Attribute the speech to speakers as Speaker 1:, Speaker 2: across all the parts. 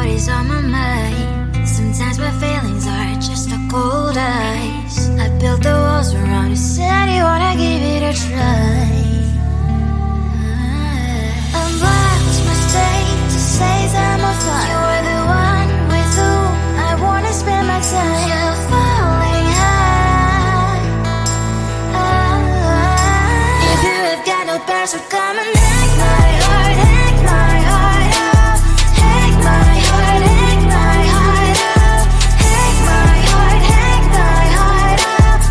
Speaker 1: what is on my mind. Sometimes my feelings are just a cold ice. I built the walls around you, said you wanna give it a try. I'm blind, mistake to say that I'm fine. You were the one with whom I wanna spend my time. You're falling high. If you have got no past, so come and hack my heart, hack my heart out. Hack my heart, hack my heart out. Hack my heart, hack my heart out.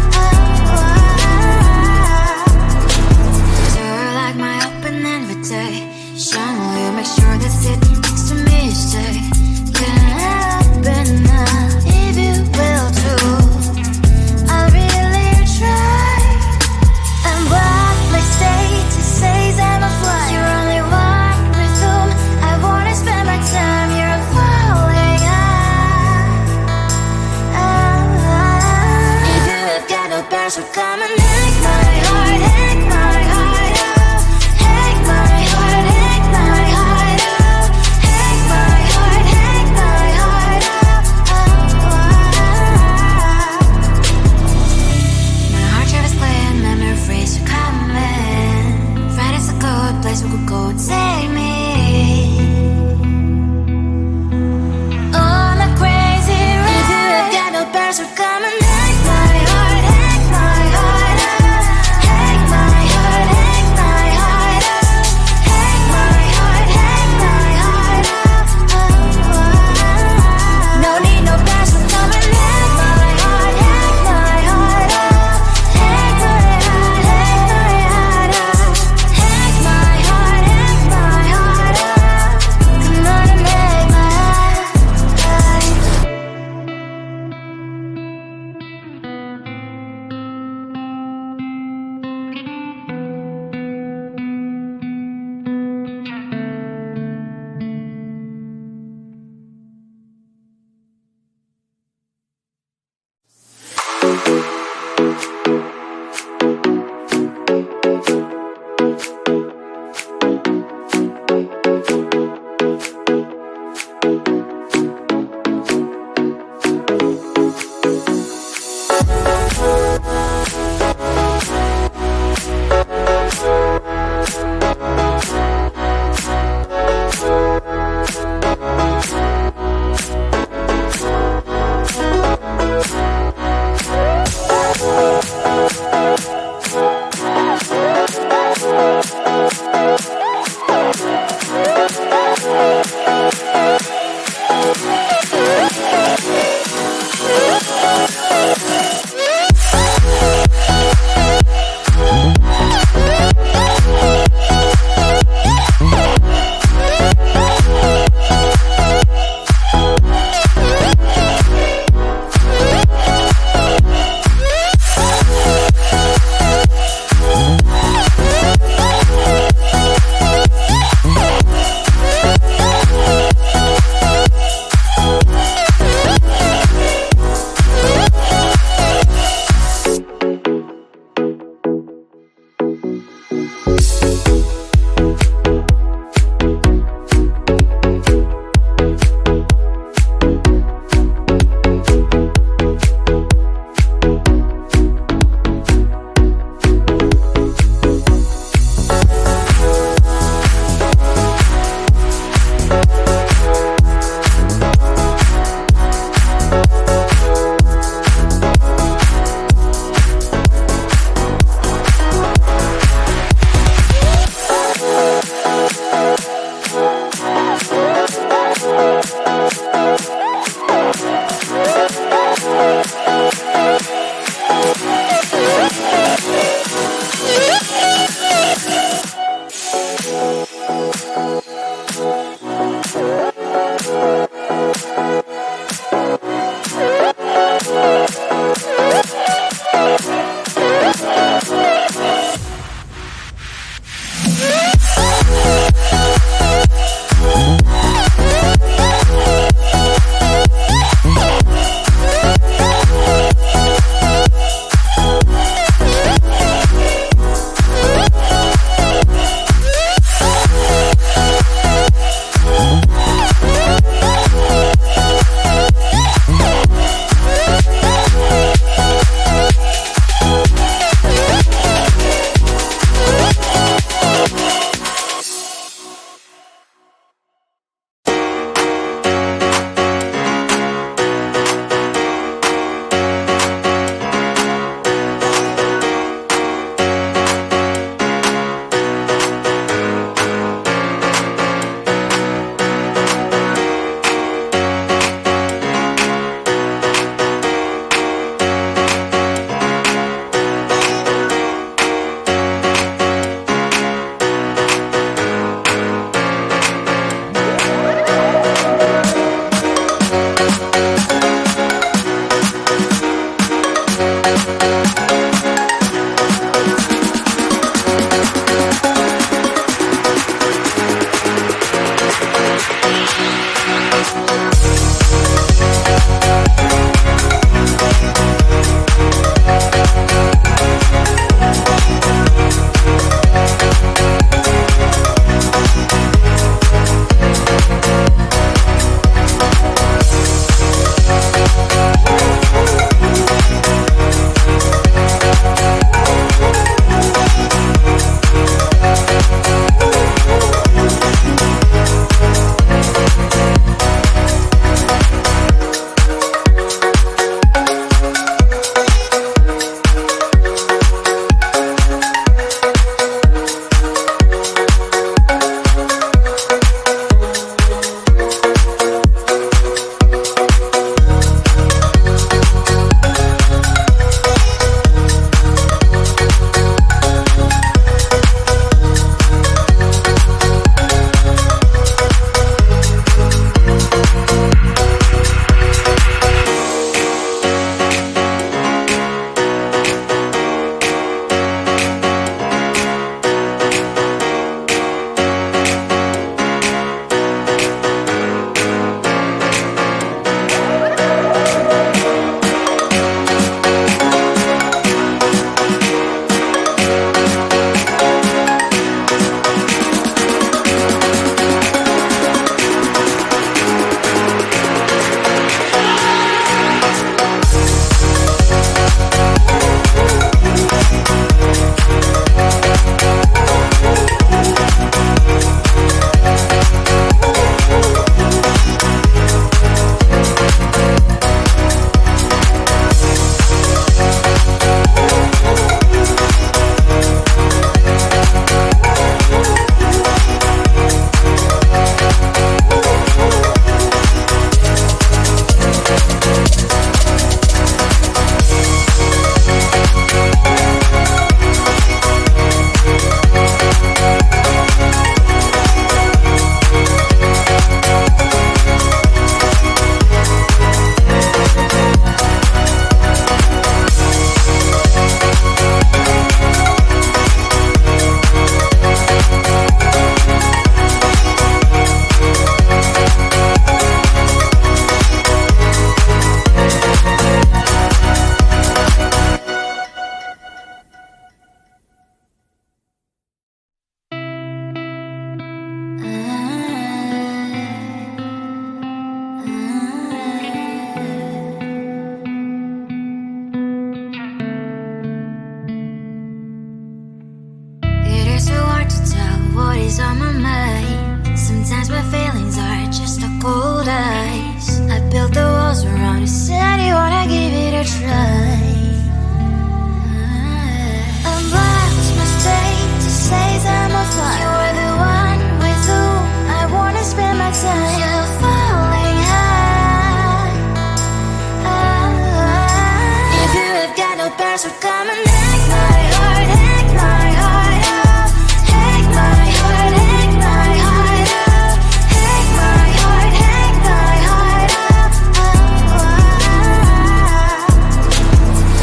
Speaker 1: So come and take my heart, take my heart out. Take my heart, take my heart out. Take my heart, take my heart out.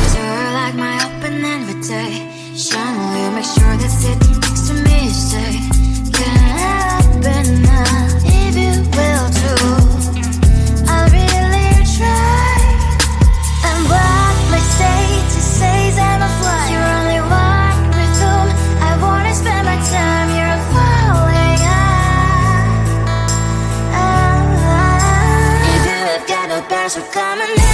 Speaker 1: So you're like my open invitation. Will you make sure that sit next to me you stay? Can't open up if you will too. I'll really try. And what my state to say I'm a fly. You're only one with whom I wanna spend my time. You're falling out. If you have got no bears, so come and